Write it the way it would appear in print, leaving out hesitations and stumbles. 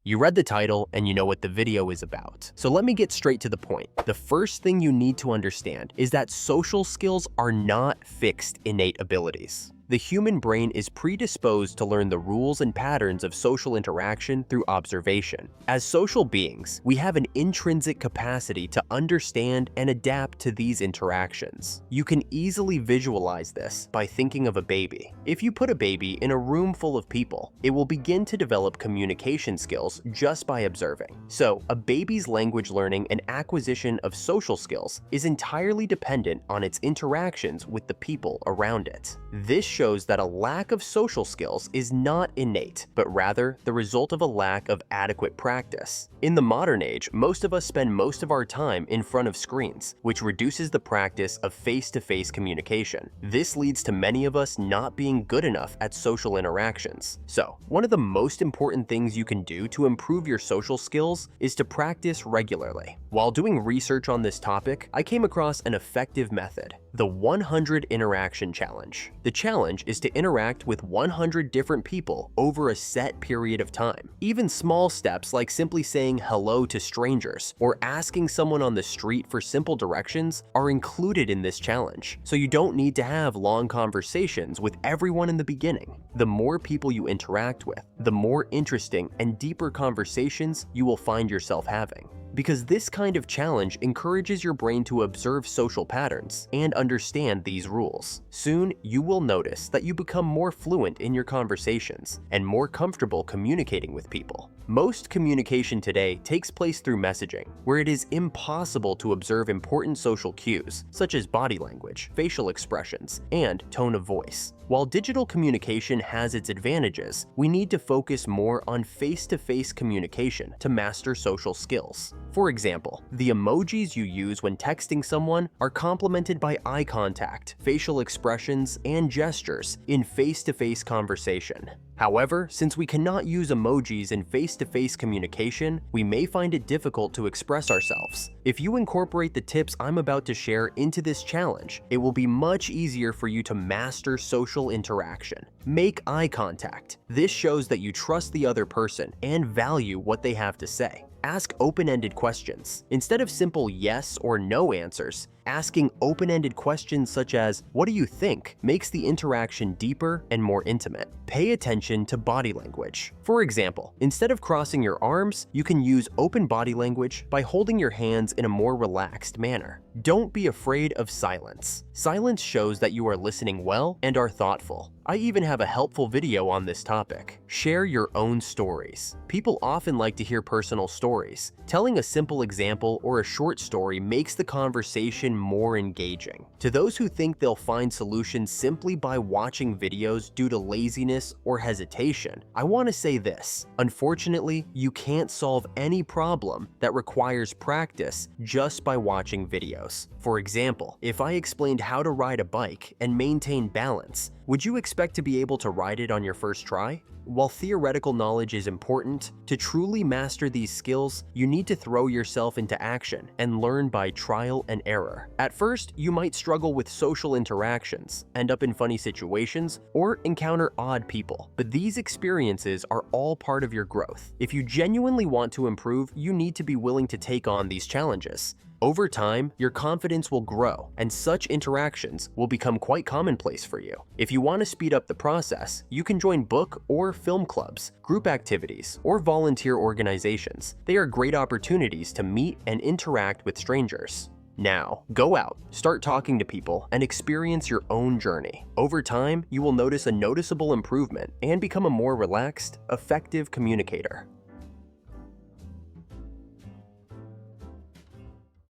You read the title and you know what the video is about. So let me get straight to the point. The first thing you need to understand is that social skills are not fixed innate abilities. The human brain is predisposed to learn the rules and patterns of social interaction through observation. As social beings, we have an intrinsic capacity to understand and adapt to these interactions. You can easily visualize this by thinking of a baby. If you put a baby in a room full of people, it will begin to develop communication skills just by observing. So, a baby's language learning and acquisition of social skills is entirely dependent on its interactions with the people around it. This shows that a lack of social skills is not innate, but rather the result of a lack of adequate practice. In the modern age, most of us spend most of our time in front of screens, which reduces the practice of face-to-face communication. This leads to many of us not being good enough at social interactions. So, one of the most important things you can do to improve your social skills is to practice regularly. While doing research on this topic, I came across an effective method: the 100 Interaction Challenge. The challenge is to interact with 100 different people over a set period of time. Even small steps like simply saying hello to strangers or asking someone on the street for simple directions are included in this challenge, so you don't need to have long conversations with everyone in the beginning. The more people you interact with, the more interesting and deeper conversations you will find yourself having. Because this kind of challenge encourages your brain to observe social patterns and understand these rules. Soon, you will notice that you become more fluent in your conversations and more comfortable communicating with people. Most communication today takes place through messaging, where it is impossible to observe important social cues, such as body language, facial expressions, and tone of voice. While digital communication has its advantages, we need to focus more on face-to-face communication to master social skills. For example, the emojis you use when texting someone are complemented by eye contact, facial expressions, and gestures in face-to-face conversation. However, since we cannot use emojis in face-to-face communication, we may find it difficult to express ourselves. If you incorporate the tips I'm about to share into this challenge, it will be much easier for you to master social interaction. Make eye contact. This shows that you trust the other person and value what they have to say. Ask open-ended questions. Instead of simple yes or no answers, asking open-ended questions such as, "What do you think?" makes the interaction deeper and more intimate. Pay attention to body language. For example, instead of crossing your arms, you can use open body language by holding your hands in a more relaxed manner. Don't be afraid of silence. Silence shows that you are listening well and are thoughtful. I even have a helpful video on this topic. Share your own stories. People often like to hear personal stories. Telling a simple example or a short story makes the conversation more engaging. To those who think they'll find solutions simply by watching videos due to laziness or hesitation, I want to say this: unfortunately, you can't solve any problem that requires practice just by watching videos. For example, if I explained how to ride a bike and maintain balance, would you expect to be able to ride it on your first try? While theoretical knowledge is important, to truly master these skills, you need to throw yourself into action and learn by trial and error. At first, you might struggle with social interactions, end up in funny situations, or encounter odd people, but these experiences are all part of your growth. If you genuinely want to improve, you need to be willing to take on these challenges. Over time, your confidence will grow, and such interactions will become quite commonplace for you. If you want to speed up the process, you can join book or film clubs, group activities, or volunteer organizations. They are great opportunities to meet and interact with strangers. Now, go out, start talking to people, and experience your own journey. Over time, you will notice a noticeable improvement and become a more relaxed, effective communicator.